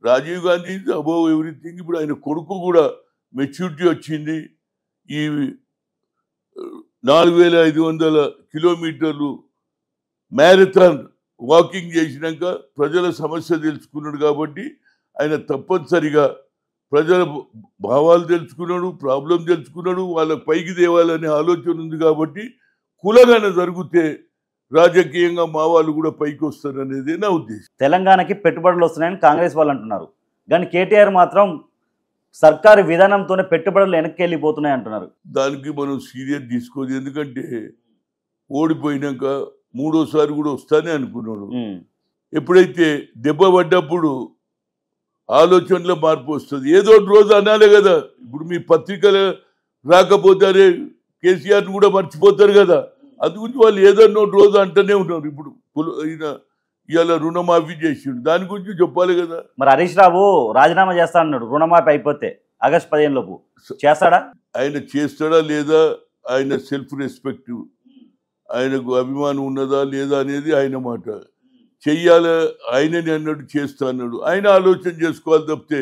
Rajiv Gandhi is above everything. ఇప్పుడు ఆయన కొడుకు కూడా మెచ్యూరిటీ వచ్చింది. ఈ 4500 కిలోమీటర్లు మ్యారథాన్ వాకింగ్ చేసినాక ప్రజల సమస్య తెలుసుకున్నాడు కాబట్టి ఆయన తప్పనిసరిగా ప్రజల భావాలు తెలుసుకున్నాడు, ప్రాబ్లం తెలుసుకున్నాడు, వాళ్ళ పైకి తేవాలనే ఆలోచన ఉంది కాబట్టి కులగన జరిగితే రాజకీయంగా మా వాళ్ళు కూడా పైకి వస్తారు అనేది నా ఉద్దేశం. తెలంగాణకి పెట్టుబడులు వస్తున్నాయని కాంగ్రెస్ వాళ్ళు అంటున్నారు, కానీ కేటీఆర్ మాత్రం సర్కారు విధానంతోనే పెట్టుబడులు వెనక్కి వెళ్ళిపోతున్నాయి అంటున్నారు. దానికి మనం సీరియస్ తీసుకోదు. ఎందుకంటే ఓడిపోయినాక మూడోసారి కూడా వస్తానే అనుకున్నాడు. ఎప్పుడైతే దెబ్బ పడ్డప్పుడు ఆలోచనలో మార్పు వస్తుంది. ఏదో రోజు అనాలే కదా. ఇప్పుడు మీ పత్రికలు రాకపోతారే కేసీఆర్ని కూడా మర్చిపోతారు కదా. అది గురించి వాళ్ళు ఏదన్నా రోజు అంటూనే ఉన్నారు. ఇప్పుడు ఇవాళ రుణమాఫీ చేసిండు, దాని గురించి చెప్పాలి కదా. మరి హరీష్ రావు రాజీనామా చేస్తా అన్నాడు రుణమాఫీ అయిపోతే ఆగస్టు 15 లోపు. చేస్తాడా? ఆయన చేస్తాడా లేదా, ఆయన సెల్ఫ్ రెస్పెక్ట్, ఆయనకు అభిమానం ఉన్నదా లేదా అనేది ఆయన మాట. చెయ్యాలా ఆయనని అన్నాడు, చేస్తా అన్నాడు. ఆయన ఆలోచన చేసుకోవాలి తప్పితే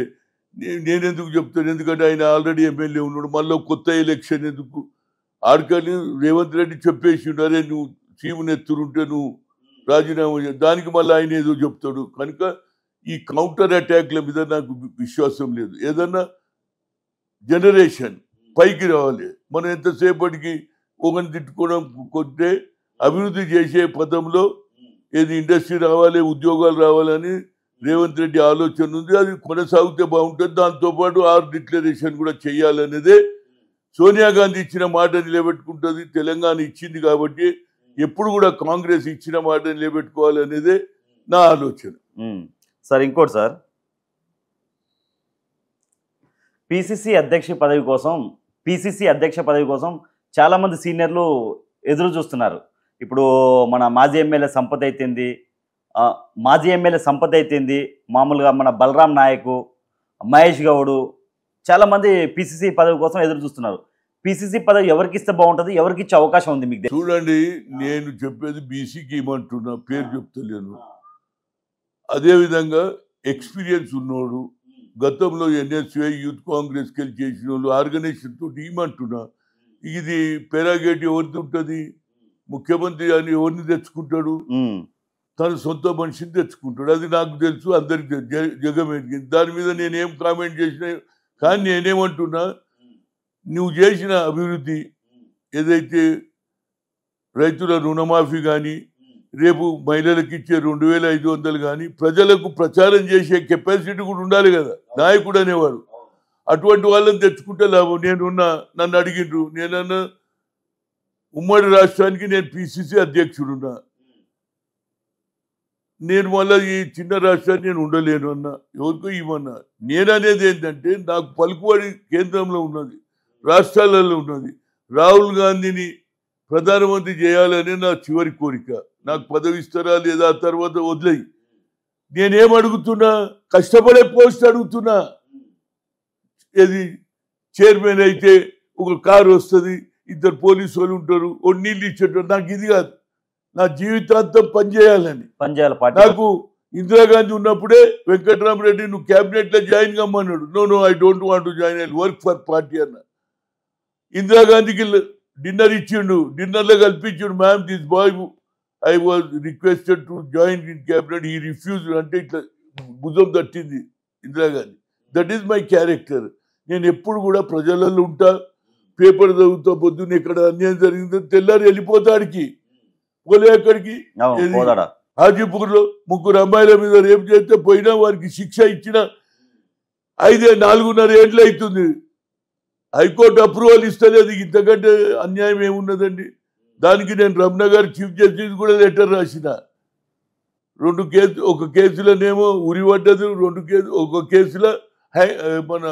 నేనెందుకు చెప్తాను. ఎందుకంటే ఆయన ఆల్రెడీ ఎమ్మెల్యే ఉన్నాడు, మళ్ళీ కొత్త ఎలక్షన్ ఎందుకు. ఆడికని రేవంత్ రెడ్డి చెప్పేసిండు, అరే నువ్వు చీము నెత్తురుంటే నువ్వు రాజీనామా చేయ, దానికి మళ్ళీ ఆయన ఏదో చెప్తాడు. కనుక ఈ కౌంటర్ అటాక్ల మీద నాకు విశ్వాసం లేదు. ఏదన్నా జనరేషన్ పైకి రావాలి. మనం ఎంతసేపటికి ఒకరిని తిట్టుకోవడం కొంటే అభివృద్ధి చేసే పదంలో ఏది ఇండస్ట్రీ రావాలి, ఉద్యోగాలు రావాలని రేవంత్ రెడ్డి ఆలోచన ఉంది. అది కొనసాగితే బాగుంటుంది. దాంతోపాటు 6 డిక్లరేషన్ కూడా చేయాలనేదే సోనియా గాంధీ ఇచ్చిన మాట నిలబెట్టుకుంటుంది. తెలంగాణ ఇచ్చింది కాబట్టి ఎప్పుడు కూడా కాంగ్రెస్ ఇచ్చిన మాట నిలబెట్టుకోవాలనేదే నా ఆలోచన. సార్ ఇంకోటి సార్, పిసిసి అధ్యక్ష పదవి కోసం చాలామంది సీనియర్లు ఎదురు చూస్తున్నారు. ఇప్పుడు మన మాజీ ఎమ్మెల్యే సంపత్ అయితేంది, మామూలుగా మన బలరాం నాయకు, మహేష్ గౌడు, చాలామంది పిసిసి పదవి కోసం ఎదురు చూస్తున్నారు. పిసిసి పదవి ఎవరికి ఇస్తే బాగుంటుంది, ఎవరికి ఇచ్చే అవకాశం ఉంది మీకు? చూడండి, నేను చెప్పేది బీసీకి ఇవ్వమంటున్నా, పేరు చెప్తలేను. అదేవిధంగా ఎక్స్పీరియన్స్ ఉన్నోడు, గతంలో ఎన్ఎస్ఏ యూత్ కాంగ్రెస్కి వెళ్ళి చేసిన వాళ్ళు, ఆర్గనైజేషన్ తోటి ఇవ్వమంటున్నా. ఇది పెరాగేట్ ఎవరిది ఉంటుంది? ముఖ్యమంత్రి అని ఎవరిని తెచ్చుకుంటాడు? తన సొంత మనిషిని తెచ్చుకుంటాడు. అది నాకు తెలుసు, అందరికి జగమేకి. దాని మీద నేనేం కామెంట్ చేసినా, కానీ నేనేమంటున్నా, నువ్వు చేసిన అభివృద్ధి ఏదైతే రైతుల రుణమాఫీ కానీ, రేపు మహిళలకు ఇచ్చే 2500 కానీ, ప్రజలకు ప్రచారం చేసే కెపాసిటీ కూడా ఉండాలి కదా నాయకుడు అనేవాడు. అటువంటి వాళ్ళని తెచ్చుకుంటే లాభం. నన్ను అడిగిండ్రు, నేనన్నా ఉమ్మడి రాష్ట్రానికి నేను పిసిసి అధ్యక్షుడున్నా, నేను మళ్ళీ ఈ చిన్న రాష్ట్రాన్ని నేను ఉండలేను అన్నా, ఎవరికో ఇవ్వన్నా. నేననేది ఏంటంటే, నాకు పలుకుబడి కేంద్రంలో ఉన్నది, రాష్ట్రాలలో ఉన్నది. రాహుల్ గాంధీని ప్రధానమంత్రి చేయాలనే నా చివరి కోరిక. నాకు పదవి ఇస్తారా లేదా ఆ తర్వాత వదిలేయి. నేనేం అడుగుతున్నా, కష్టపడే పోస్ట్ అడుగుతున్నా. ఏది చైర్మన్ అయితే ఒక కారు వస్తుంది, 2 పోలీసు వాళ్ళు ఉంటారు, నీళ్ళు ఇచ్చేటారు. నాకు ఇది కాదు, నా జీవితాంతం పనిచేయాలని. నాకు ఇందిరాగాంధీ ఉన్నప్పుడే వెంకటరామరెడ్డి నువ్వు క్యాబినెట్లో జాయిన్ కమ్మన్నాడు. No I don't want to join, I work for party అన్న. ఇందిరాగాంధీకి డిన్నర్ ఇచ్చిండు, డిన్నర్లో కల్పించిండు, ma'am this boy I was requested to join in cabinet, ఈ రిఫ్యూజ్ అంటే ఇట్లా భుజం తట్టింది Indira Gandhi. That is my character. నేను ఎప్పుడు కూడా ప్రజలలో ఉంటా, పేపర్ చదువుతా, పొద్దున్న ఇక్కడ అన్యాయం జరిగిందని తెల్లారి వెళ్ళిపోతాడికి. పోలే అక్కడికి హాజీపూర్లో 3 అమ్మాయిల మీద రేపు చేస్తే పోయినా వారికి శిక్ష ఇచ్చిన 4.5 ఏళ్ళు అవుతుంది. హైకోర్టు అప్రూవల్ ఇస్తలేదు. ఇంతకంటే అన్యాయం ఏమున్నదండి? దానికి నేను రమణ గారు చీఫ్ జస్టిస్ కూడా లెటర్ రాసిన. 2 కేసు, ఒక కేసులోనేమో ఉరి పడ్డది, ఒక కేసులో మన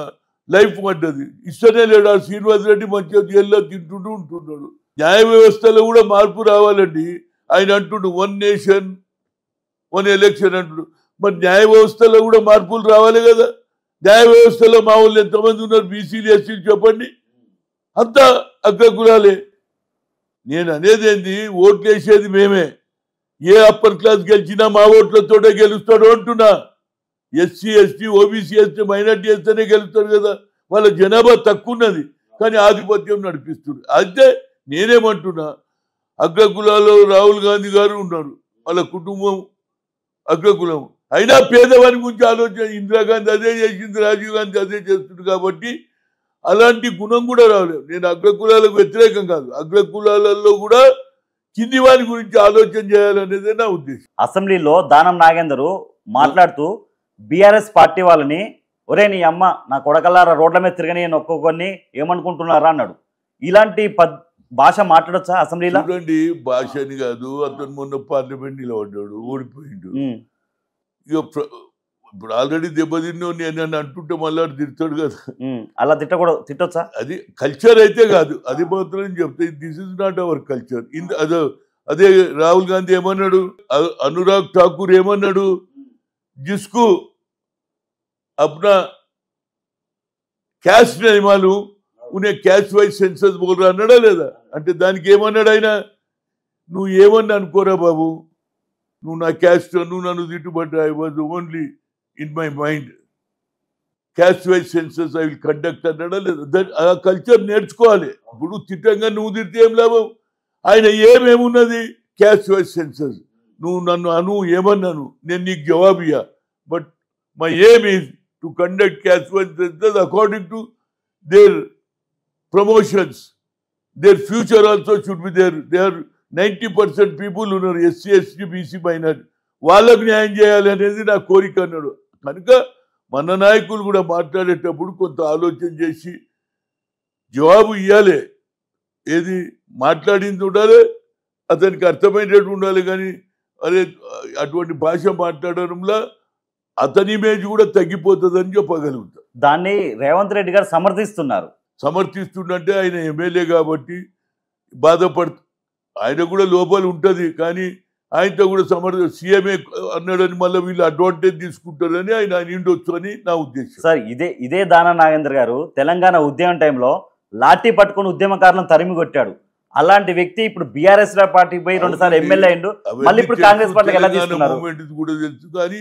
లైఫ్ పడ్డది. ఇస్తనే లేడు. ఆ శ్రీనివాస్ రెడ్డి మంచిగా జైల్లో తింటుంటూ ఉంటున్నాడు. న్యాయ వ్యవస్థలో కూడా మార్పు రావాలండి. ఆయన అంటుండు 1 నేషన్ 1 ఎలక్షన్ అంటుడు. మరి న్యాయ వ్యవస్థలో కూడా మార్పులు రావాలి కదా. న్యాయ వ్యవస్థలో మా వాళ్ళు ఎంతమంది ఉన్నారు? బీసీలు, ఎస్సీలు చెప్పండి, అంతా అగ్రకులాలే. నేను అనేది ఏంది, ఓట్లు వేసేది మేమే. ఏ అప్పర్ క్లాస్ గెలిచినా మా ఓట్లతోటే గెలుస్తాడు అంటున్నా. SC ST OBC ST minority వేస్తేనే గెలుస్తారు కదా, వాళ్ళ జనాభా తక్కువ ఉన్నది కానీ ఆధిపత్యం నడిపిస్తుంది. అయితే నేనేమంటున్నా, అగ్రకులాల్లో రాహుల్ గాంధీ గారు ఉన్నారు, వాళ్ళ కుటుంబం అగ్రకులం, అయినా పేదవారి గురించి ఆలోచన. ఇందిరాగాంధీ అదే చేసింది, రాజీవ్ గాంధీ అదే చేస్తుంది. కాబట్టి అలాంటి గుణం కూడా రాలేదు. నేను అగ్రకులాలకు వ్యతిరేకం కాదు, అగ్రకులాలలో కూడా కింది వారి గురించి ఆలోచన చేయాలనేదే నా ఉద్దేశం. అసెంబ్లీలో దానం నాగేందర్ మాట్లాడుతూ బీఆర్ఎస్ పార్టీ వాళ్ళని, ఒరే నీ అమ్మ నా కొడకల్లారా రోడ్ల మీద తిరగని ఒక్కొక్కరిని ఏమనుకుంటున్నారా అన్నాడు. ఇలాంటి భాష మాట్లాడొచ్చా అసెంబ్లీలో? చూడండి, భాష అని కాదు, అతను మొన్న పార్లమెంట్ నిలబడ్డాడు, ఓడిపోయిండు. ఇక ఇప్పుడు ఆల్రెడీ దెబ్బతిన్నో నేను అంటుంటే మళ్ళీ తిడతాడు కదా, అలా తిట్టొచ్చా? అది కల్చర్ అయితే కాదు, అది మాత్రం చెప్తే this is not our culture. అదే రాహుల్ గాంధీ ఏమన్నాడు, అనురాగ్ ఠాకూర్ ఏమన్నాడు, జిస్కు अपना క్యాస్ట్ నియమాలు ఉనే క్యాస్ట్ వైజ్ సెన్సస్ బోల్రా అన్నాడా లేదా? అంటే దానికి ఏమన్నాడు ఆయన, నువ్వు ఏమన్నా అనుకోరా బాబు, నువ్వు నా క్యాస్ట్, నువ్వు నన్ను తిట్టుబడ్డా, I was only in my mind, caste wise census I will conduct అన్నాడా లేదా? ఆ కల్చర్ నేర్చుకోవాలి. ఇప్పుడు తిట్టంగా నువ్వు తిడితే ఏం లాభం? ఆయన ఏమేమున్నది, క్యాస్ట్ వైజ్ సెన్సస్, నువ్వు నన్ను ఏమన్నాను, నేను నీకు జవాబు ఇయ్యా, but my aim is to conduct caste wise census according to their promotions. Their future also should be there. They are 90% people who are SC, ST, BC minority. వాళ్ళకు న్యాయం చేయాలి అనేది నా కోరిక అన్నాడు. కనుక మన నాయకులు కూడా మాట్లాడేటప్పుడు కొంత ఆలోచన చేసి జవాబు ఇవ్వాలి. ఏది మాట్లాడింది ఉండాలి, అతనికి అర్థమైనట్టు ఉండాలి. కానీ అదే అటువంటి భాష మాట్లాడడంలో అతని ఇమేజ్ కూడా తగ్గిపోతుందని చెప్పగలుగుతా. దాన్ని రేవంత్ రెడ్డి గారు సమర్థిస్తుంటే ఆయన ఎమ్మెల్యే కాబట్టి ఆయన కూడా లోపల ఉంటుంది. కానీ ఆయనతో కూడా సీఎంఏ అన్నాడని మళ్ళీ వీళ్ళు అడ్వాంటేజ్ తీసుకుంటారని ఆయన నిండొచ్చు అని నా ఉద్దేశం. సార్ ఇదే దానం నాగేందర్ గారు తెలంగాణ ఉద్యమం టైంలో లాఠీ పట్టుకుని ఉద్యమకారులను తరిమి కొట్టాడు. అలాంటి వ్యక్తి ఇప్పుడు బీఆర్ఎస్ పార్టీకి పోయి 2 సార్లు ఎమ్మెల్యే అయిండు, మళ్ళీ ఇప్పుడు కాంగ్రెస్ పార్టీకి ఎలా తీసుకున్నారు? కూడా తెలుసు, కానీ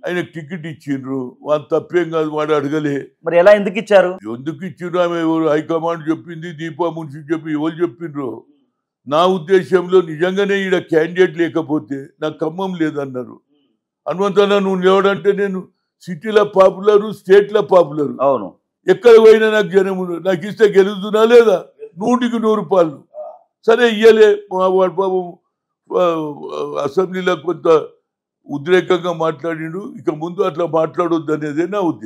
ఆయన టికెట్ ఇచ్చిండ్రు, వాళ్ళు తప్పేం కాదు, వాడు అడగలే. మరి ఎలా ఎందుకు ఇచ్చారు? ఆమె ఎవరు హైకమాండ్ చెప్పింది, దీపా మున్షి చెప్పి ఎవరు చెప్పిండ్రు? నా ఉద్దేశంలో నిజంగానే ఈడ క్యాండిడేట్ లేకపోతే నాకు ఖమ్మం లేదన్నారు. హనుమంతన్న నువ్వు లేవడంటే నేను సిటీలో పాపులర్, స్టేట్లో పాపులర్, అవును, ఎక్కడ పోయినా నాకు జనం నాకు ఇస్తే గెలుస్తున్నా లేదా? 100కి 100 రూపాయలు. సరే ఇయ్యలే, వాడు బాబు అసెంబ్లీలో కొంత ఉద్రేకంగా మాట్లాడిండు. ఇక ముందు అట్లా మాట్లాడొద్దు అనేదే నా ఉద్దేశం.